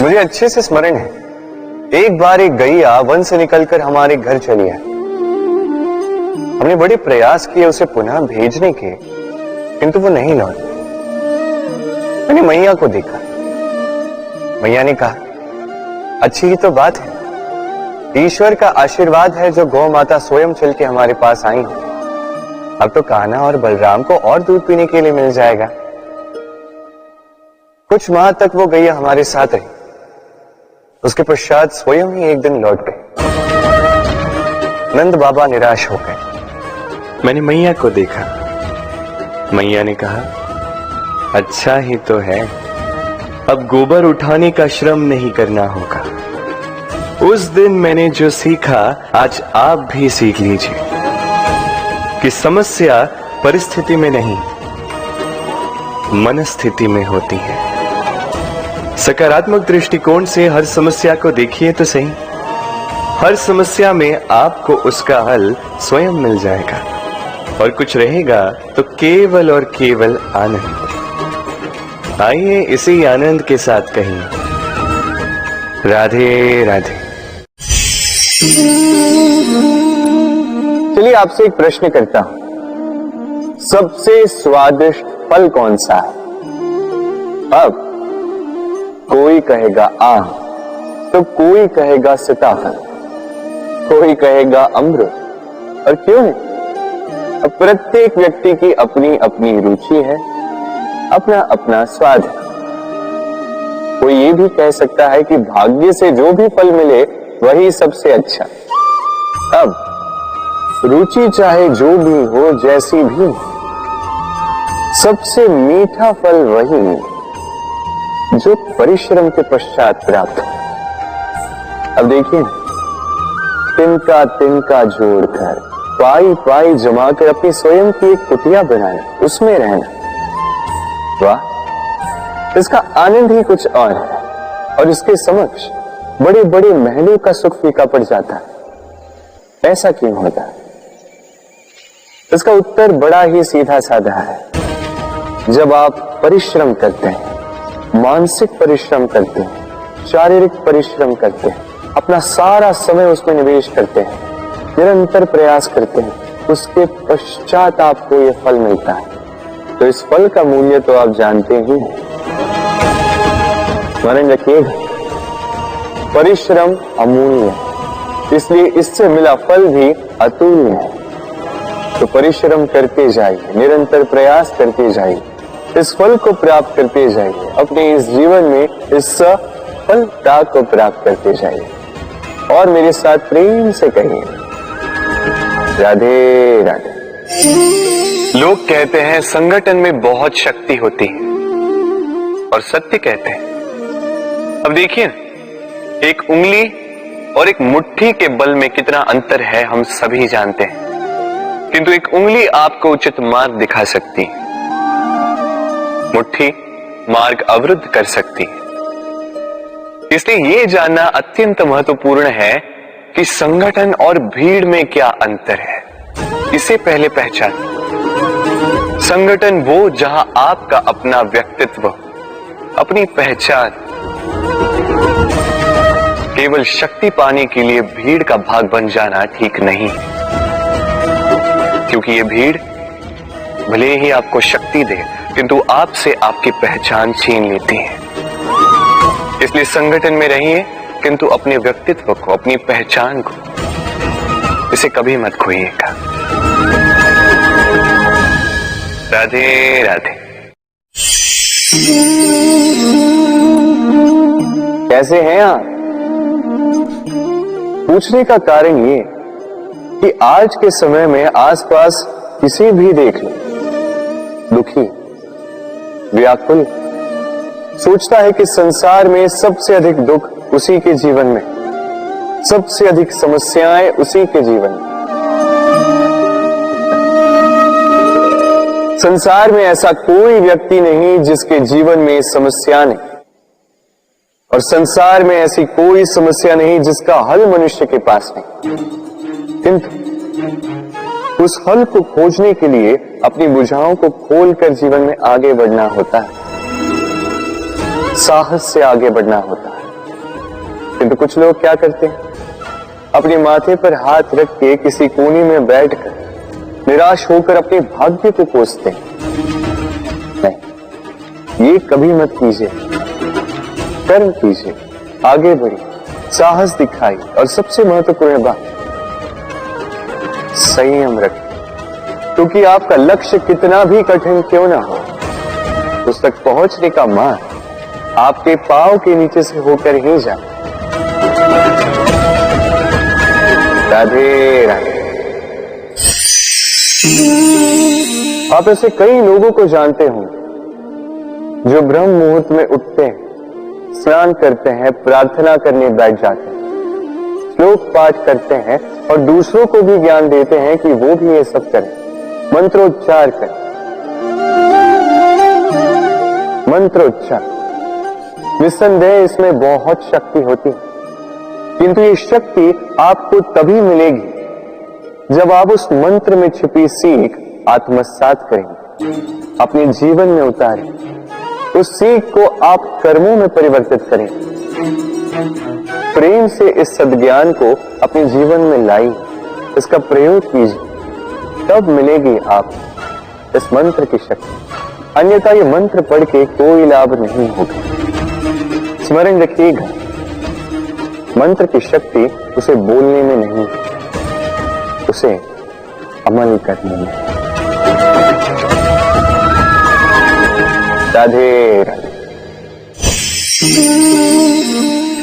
मुझे अच्छे से स्मरण है, एक बार एक गैया वन से निकलकर हमारे घर चली आई। हमने बड़े प्रयास किए उसे पुनः भेजने के, किंतु वो नहीं लौटी। मैंने मैया को देखा। मैया ने कहा, अच्छी ही तो बात है, ईश्वर का आशीर्वाद है जो गौ माता स्वयं चल के हमारे पास आई है। अब तो कान्हा और बलराम को और दूध पीने के लिए मिल जाएगा। कुछ माह तक वो गैया हमारे साथ रही। उसके पश्चात स्वयं ही एक दिन लौट गए। नंद बाबा निराश हो गए। मैंने मैया को देखा। मैया ने कहा, अच्छा ही तो है, अब गोबर उठाने का श्रम नहीं करना होगा। उस दिन मैंने जो सीखा आज आप भी सीख लीजिए कि समस्या परिस्थिति में नहीं, मनस्थिति में होती है। सकारात्मक दृष्टिकोण से हर समस्या को देखिए तो सही। हर समस्या में आपको उसका हल स्वयं मिल जाएगा और कुछ रहेगा तो केवल और केवल आनंद। आइए इसी आनंद के साथ कहें, राधे राधे। चलिए आपसे एक प्रश्न करता हूं, सबसे स्वादिष्ट फल कौन सा है? अब कोई कहेगा आम, तो कोई कहेगा सीताफल, कोई कहेगा अमरूद। और क्यों नहीं? अब प्रत्येक व्यक्ति की अपनी अपनी रुचि है, अपना अपना स्वाद है। कोई ये भी कह सकता है कि भाग्य से जो भी फल मिले वही सबसे अच्छा। अब रुचि चाहे जो भी हो, जैसी भी हो, सबसे मीठा फल वही जो परिश्रम के पश्चात प्राप्त हो। अब देखिए, तिनका तिनका जोड़कर, पाई पाई जमाकर अपनी स्वयं की एक कुटिया बनाना, उसमें रहना, वाह, इसका आनंद ही कुछ और है। और इसके समक्ष बड़े बड़े महलों का सुख फीका पड़ जाता है। ऐसा क्यों होता है? इसका उत्तर बड़ा ही सीधा साधा है। जब आप परिश्रम करते हैं, मानसिक परिश्रम करते हैं, शारीरिक परिश्रम करते हैं, अपना सारा समय उसमें निवेश करते हैं, निरंतर प्रयास करते हैं, उसके पश्चात आपको यह फल मिलता है, तो इस फल का मूल्य तो आप जानते ही हैं। स्मरण रखिएगा, परिश्रम अमूल्य है, इसलिए इससे मिला फल भी अतुल्य है। तो परिश्रम करते जाइए, निरंतर प्रयास करते जाइए, इस फल को प्राप्त करते जाइए, अपने इस जीवन में इस सफलता को प्राप्त करते जाइए। और मेरे साथ प्रेम से कहिए, राधे राधे। लोग कहते हैं संगठन में बहुत शक्ति होती है, और सत्य कहते हैं। अब देखिए, एक उंगली और एक मुट्ठी के बल में कितना अंतर है हम सभी जानते हैं, किंतु एक उंगली आपको उचित मार्ग दिखा सकती है, मुट्ठी मार्ग अवरुद्ध कर सकती है। इसलिए यह जानना अत्यंत महत्वपूर्ण है कि संगठन और भीड़ में क्या अंतर है। इसे पहले पहचान। संगठन वो जहां आपका अपना व्यक्तित्व, अपनी पहचान, केवल शक्ति पाने के लिए भीड़ का भाग बन जाना ठीक नहीं, क्योंकि ये भीड़ भले ही आपको शक्ति दे, किंतु आपसे आपकी पहचान छीन लेती है। इसलिए संगठन में रहिए, किंतु अपने व्यक्तित्व को, अपनी पहचान को, इसे कभी मत खोइएगा। राधे राधे। कैसे हैं आप? पूछने का कारण ये कि आज के समय में आसपास किसी भी देख लो, दुखी, व्याकुल, सोचता है कि संसार में सबसे अधिक दुख उसी के जीवन में, सबसे अधिक समस्याएं उसी के जीवन में। संसार में ऐसा कोई व्यक्ति नहीं जिसके जीवन में समस्या नहीं, और संसार में ऐसी कोई समस्या नहीं जिसका हल मनुष्य के पास नहीं। किंतु उस हल को खोजने के लिए अपनी बुझाओं को खोलकर जीवन में आगे बढ़ना होता है, साहस से आगे बढ़ना होता है, किंतु कुछ लोग क्या करते हैं, अपने माथे पर हाथ रख के किसी कोने में बैठकर निराश होकर अपने भाग्य को कोसते हैं। नहीं, ये कभी मत कीजिए। कर्म कीजिए, आगे बढ़िए, साहस दिखाइए और सबसे महत्वपूर्ण बात, संयम रखें। क्योंकि आपका लक्ष्य कितना भी कठिन क्यों ना हो, उस तक पहुंचने का मार्ग आपके पांव के नीचे से होकर ही जाए। राधे राधे। आप ऐसे कई लोगों को जानते हो जो ब्रह्म मुहूर्त में उठते हैं, स्नान करते हैं, प्रार्थना करने बैठ जाते हैं, श्लोक पाठ करते हैं और दूसरों को भी ज्ञान देते हैं कि वो भी ये सब करें, मंत्रोच्चार करें। मंत्रोच्चार, निस्संदेह इसमें बहुत शक्ति होती है, किंतु ये शक्ति आपको तभी मिलेगी जब आप उस मंत्र में छिपी सीख आत्मसात करेंगे, अपने जीवन में उतारें, उस सीख को आप कर्मों में परिवर्तित करें, प्रेम से इस सद्ज्ञान को अपने जीवन में लाइए, इसका प्रयोग कीजिए, तब मिलेगी आप इस मंत्र की शक्ति। अन्यथा ये मंत्र पढ़ के कोई लाभ नहीं होगा। स्मरण रखिएगा, मंत्र की शक्ति उसे बोलने में नहीं, उसे अमल करने में। राधे राधे।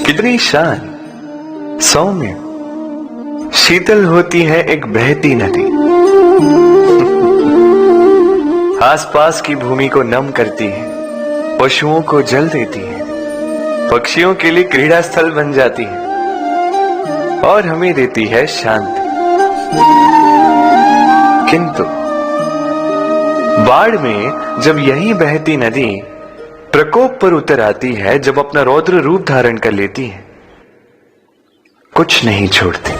कितनी शांत, सौम्य, शीतल होती है एक बहती नदी। आसपास की भूमि को नम करती है, पशुओं को जल देती है, पक्षियों के लिए क्रीड़ा स्थल बन जाती है और हमें देती है शांति। किंतु बाढ़ में जब यही बहती नदी प्रकोप पर उतर आती है, जब अपना रौद्र रूप धारण कर लेती है, कुछ नहीं छोड़ती।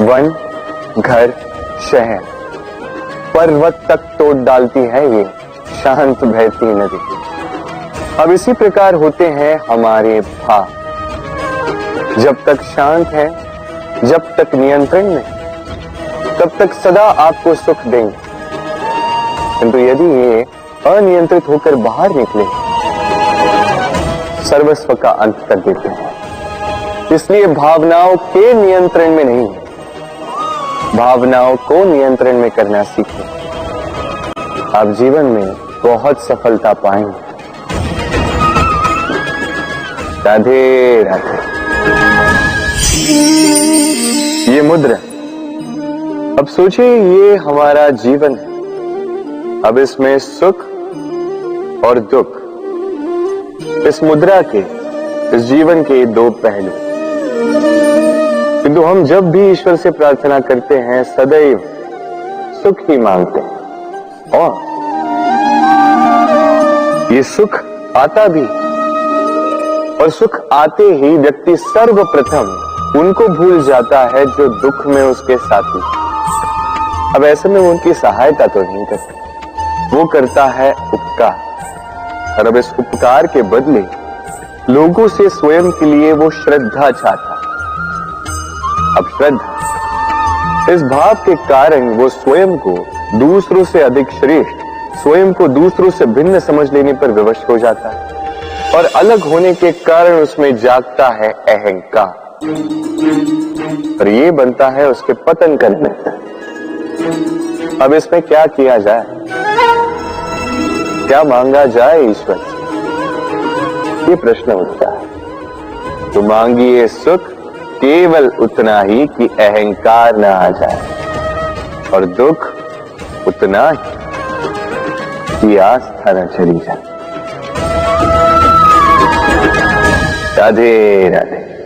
वन, घर, शहर, पर्वत तक तोड़ डालती है ये शांत बहती नदी। अब इसी प्रकार होते हैं हमारे भाव। जब तक शांत है, जब तक नियंत्रण में, तब तक सदा आपको सुख देंगे, किंतु यदि ये अनियंत्रित होकर बाहर निकले, सर्वस्व का अंत कर देते हैं। इसलिए भावनाओं के नियंत्रण में नहीं है, भावनाओं को नियंत्रण में करना सीखें। आप जीवन में बहुत सफलता पाएंगे। राधे राधे। ये मुद्रा, अब सोचिए ये हमारा जीवन है। अब इसमें सुख और दुख, इस मुद्रा के, इस जीवन के दो पहलू। किंतु हम जब भी ईश्वर से प्रार्थना करते हैं सदैव सुख ही मांगते हैं, और ये सुख आता भी, और सुख आते ही व्यक्ति सर्वप्रथम उनको भूल जाता है जो दुख में उसके साथी। अब ऐसे में वो उनकी सहायता तो नहीं करता, वो करता है उपकार, और अब इस उपकार के बदले लोगों से स्वयं के लिए वो श्रद्धा चाहता है। अब श्रद्धा, इस भाव के कारण वो स्वयं को दूसरों से अधिक श्रेष्ठ, स्वयं को दूसरों से भिन्न समझ लेने पर विवश हो जाता है, और अलग होने के कारण उसमें जागता है अहंकार, और ये बनता है उसके पतन करने। अब इसमें क्या किया जाए, क्या मांगा जाए ईश्वर से, ये प्रश्न उठता है। तो मांगिए सुख केवल उतना ही कि अहंकार ना आ जाए, और दुख उतना ही कि आस्था न चली जाए। राधे राधे।